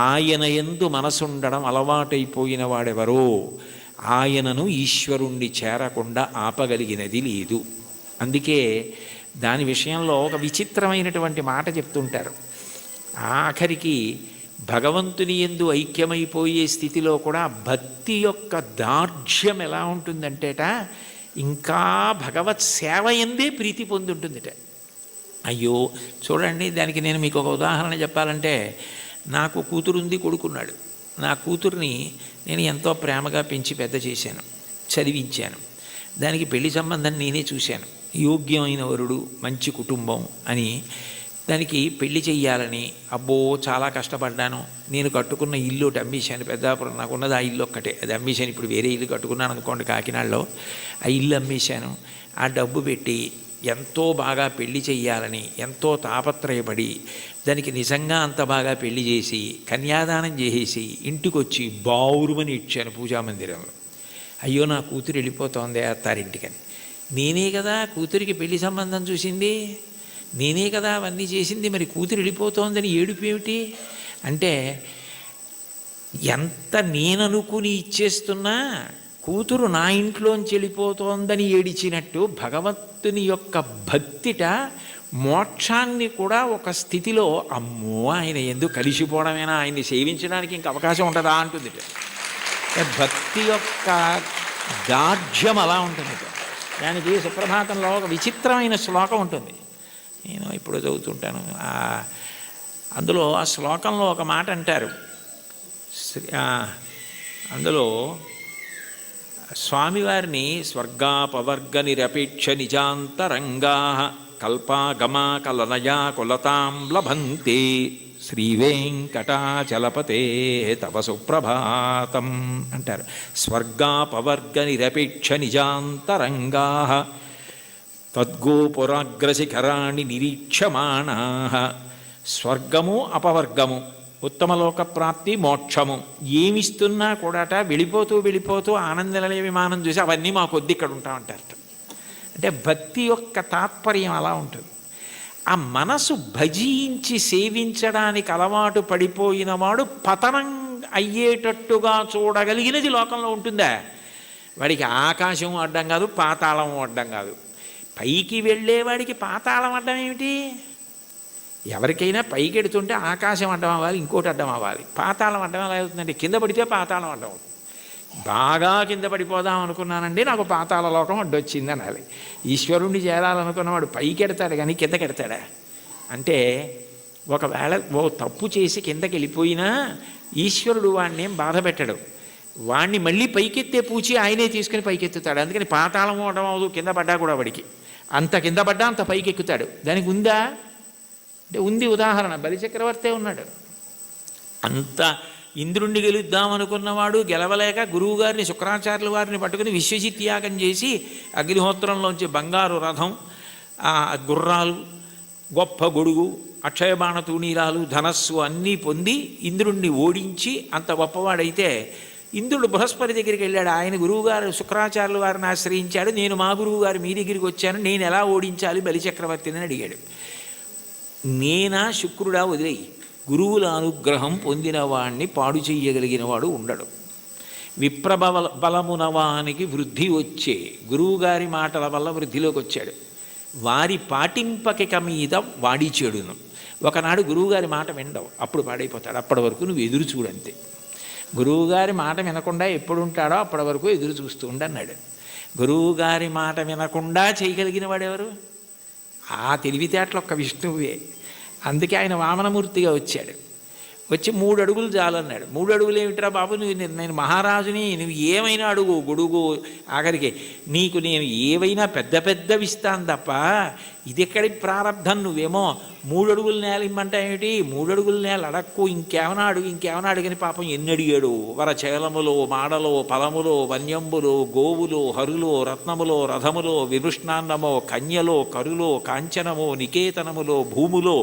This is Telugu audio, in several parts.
ఆయన యందు మనసుండడం అలవాటైపోయిన వాడెవరో ఆయనను ఈశ్వరుణ్ణి చేరకుండా ఆపగలిగినది లేదు. అందుకే దాని విషయంలో ఒక విచిత్రమైనటువంటి మాట చెప్తుంటారు. ఆఖరికి భగవంతుని యందు ఐక్యమైపోయే స్థితిలో కూడా భక్తి యొక్క దార్ఢ్యం ఎలా ఉంటుందంటేట, ఇంకా భగవత్ సేవ ఎందే ప్రీతి పొంది ఉంటుందిట. అయ్యో చూడండి, దానికి నేను మీకు ఒక ఉదాహరణ చెప్పాలంటే, నాకు కూతురుంది, కొడుకున్నాడు. నా కూతుర్ని నేను ఎంతో ప్రేమగా పెంచి పెద్ద చేశాను, చదివించాను. దానికి పెళ్లి సంబంధం నేనే చూశాను. యోగ్యమైన వరుడు, మంచి కుటుంబం అని దానికి పెళ్లి చెయ్యాలని అబ్బో చాలా కష్టపడ్డాను. నేను కట్టుకున్న ఇల్లు ఒకటి అమ్మేశాను. పెద్దాపురం నాకున్నది ఆ ఇల్లు ఒక్కటే, అది అమ్మేశాను. ఇప్పుడు వేరే ఇల్లు కట్టుకున్నాను అనుకోండి కాకినాడలో. ఆ ఇల్లు అమ్మేశాను. ఆ డబ్బు పెట్టి ఎంతో బాగా పెళ్లి చెయ్యాలని ఎంతో తాపత్రయపడి దానికి నిజంగా అంత బాగా పెళ్లి చేసి కన్యాదానం చేసేసి ఇంటికి వచ్చి బావురుమని ఇచ్చాను పూజామందిరంలో. అయ్యో నా కూతురు వెళ్ళిపోతోంది అత్తారింటికని. నేనే కదా కూతురికి పెళ్లి సంబంధం చూసింది, నేనే కదా అవన్నీ చేసింది, మరి కూతురు వెళ్ళిపోతోందని ఏడుపు ఏమిటి అంటే, ఎంత నేననుకుని ఇచ్చేస్తున్నా కూతురు నా ఇంట్లోంచి వెళ్ళిపోతోందని ఏడిచినట్టు భగవంతుని యొక్క భక్తిట మోక్షాన్ని కూడా ఒక స్థితిలో అమ్మో ఆయన ఎందుకు కలిసిపోవడమేనా, ఆయన్ని సేవించడానికి ఇంక అవకాశం ఉంటుందా అంటుంది. భక్తి యొక్క దార్ఢ్యం అలా ఉంటుంది. దానికి సుప్రభాతంలో ఒక విచిత్రమైన శ్లోకం ఉంటుంది, నేను ఇప్పుడు చదువుతుంటాను. అందులో ఆ శ్లోకంలో ఒక మాట అంటారు. అందులో స్వామివారిని స్వర్గాపవర్గ నిరపేక్ష నిజాంతరంగా కల్పాగమా కలనయా కులతాం లభంతే శ్రీవేంకటాచలపతే తవ సుప్రభాతం అంటారు. స్వర్గాపవర్గ నిరపేక్ష నిజాంతరంగా తద్గోపురాగ్రశిఖరాణి నిరీక్షమాణా. స్వర్గము అపవర్గము, ఉత్తమలోక ప్రాప్తి, మోక్షము ఏమిస్తున్నా కూడాట వెళ్ళిపోతూ వెళ్ళిపోతూ ఆనందలయ విమానం చూసి అవన్నీ మా కొద్ది ఇక్కడ ఉంటామంటారట. అంటే భక్తి యొక్క తాత్పర్యం అలా ఉంటుంది. ఆ మనసు భజించి సేవించడానికి అలవాటు పడిపోయిన వాడు పతనం అయ్యేటట్టుగా చూడగలిగినది లోకంలో ఉంటుందా? వాడికి ఆకాశం అడ్డం కాదు, పాతాళం అడ్డం కాదు. పైకి వెళ్ళేవాడికి పాతాళం అడ్డం ఏమిటి? ఎవరికైనా పైకి ఎడుతుంటే ఆకాశం అడ్డం అవ్వాలి, ఇంకోటి అడ్డం అవ్వాలి. పాతాళం అడ్డం ఎలా అవుతుందంటే, కింద పడితే పాతాళం అడ్డం అవుతుంది. బాగా కింద పడిపోదాం అనుకున్నానండి, నాకు పాతాళ లోకం అడ్డొచ్చింది అనాలి. ఈశ్వరుణ్ణి చేరాలనుకున్నవాడు పైకి ఎడతాడు కానీ కిందకి ఎడతాడా? అంటే ఒకవేళ ఓ తప్పు చేసి కిందకి వెళ్ళిపోయినా ఈశ్వరుడు వాడిని ఏం బాధ పెట్టడు. వాడిని మళ్ళీ పైకెత్తే పూచి ఆయనే తీసుకుని పైకెత్తుతాడు. అందుకని పాతాళం అవడం అవదు, కింద పడ్డా కూడా వాడికి అంత కింద పడ్డా అంత పైకి ఎక్కుతాడు. దానికి ఉందా అంటే ఉంది. ఉదాహరణ బలిచక్రవర్తే ఉన్నాడు. అంత ఇంద్రుణ్ణి గెలుద్దామనుకున్నవాడు గెలవలేక గురువుగారిని శుక్రాచార్యుల వారిని పట్టుకుని విశ్వజిత్ యాగం చేసి అగ్నిహోత్రంలోంచి బంగారు రథం, గుర్రాలు, గొప్ప గొడుగు, అక్షయబాణ తూణీరాలు, ధనస్సు అన్నీ పొంది ఇంద్రుణ్ణి ఓడించి అంత గొప్పవాడైతే ఇంద్రుడు బృహస్పతి దగ్గరికి వెళ్ళాడు. ఆయన గురువుగారు శుక్రాచార్యుల వారిని ఆశ్రయించాడు. నేను మా గురువుగారు మీ దగ్గరికి వచ్చాను, నేను ఎలా ఓడించాలి బలిచక్రవర్తిని అడిగాడు. నేనా శుక్రుడా వదిలేయి, గురువుల అనుగ్రహం పొందిన వాణ్ణి పాడు చెయ్యగలిగిన వాడు ఉండడు. బలమునవానికి వృద్ధి వచ్చే గురువుగారి మాటల వల్ల వృద్ధిలోకి వచ్చాడు. వారి పాటింపకిక మీద వాడి చెడును. ఒకనాడు గురువుగారి మాట వినడవు, అప్పుడు పాడైపోతాడు. అప్పటి వరకు నువ్వు ఎదురు చూడంతే. గురువుగారి మాట వినకుండా ఎప్పుడు ఉంటాడో అప్పటి వరకు ఎదురు చూస్తూ ఉండన్నాడు. గురువుగారి మాట వినకుండా చేయగలిగిన వాడెవరు? ఆ తెలివితేటలు ఒక్క విష్ణువే. అందుకే ఆయన వామనమూర్తిగా వచ్చాడు. వచ్చి 3 అడుగులు చాలన్నాడు. 3 అడుగులు ఏమిట్రా బాబు, నేను మహారాజుని, నువ్వు ఏమైనా అడుగు, గొడుగు, ఆఖరికి నీకు నేను ఏవైనా పెద్ద పెద్దవి ఇస్తాను తప్ప ఇది ఎక్కడి ప్రారంధం, నువ్వేమో 3 అడుగుల నేల ఇమ్మంటా ఏమిటి, 3 అడుగుల నేల అడక్కు, ఇంకేమైనా అడుగు, ఇంకేమైనా అడుగని పాపం ఎన్ని అడిగాడు. వరచేలములో, మాడలో, ఫలములో, వన్యంబులో, గోవులో, హరులో, రత్నములో, రథములో, విభృష్ణాన్నమో, కన్యలో, కరులో, కాంచనమో, నికేతనములో, భూములో,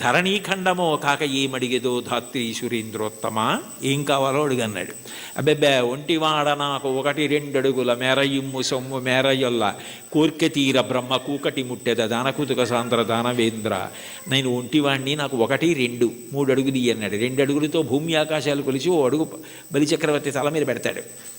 ధరణీఖండమో కాక ఏమడిగేదో ధాత్రి సురేంద్రోత్తమ, ఏం కావాలో అడుగన్నాడు. అబ్బెబ్బే ఒంటివాడ నాకు 1-2 అడుగుల మేరయిమ్ము సొమ్ము మేరయొల్ల కోర్కె తీర బ్రహ్మ కూకటి ముట్టెద దానకుతుక సాంద్ర దానవేంద్ర. నేను ఒంటివాణ్ణి, నాకు 1-2 3 అడుగులు అన్నాడు. 2 అడుగులతో భూమి ఆకాశాలు కొలిచి 1 అడుగు బలిచక్రవర్తి తల మీద పెడతాడు.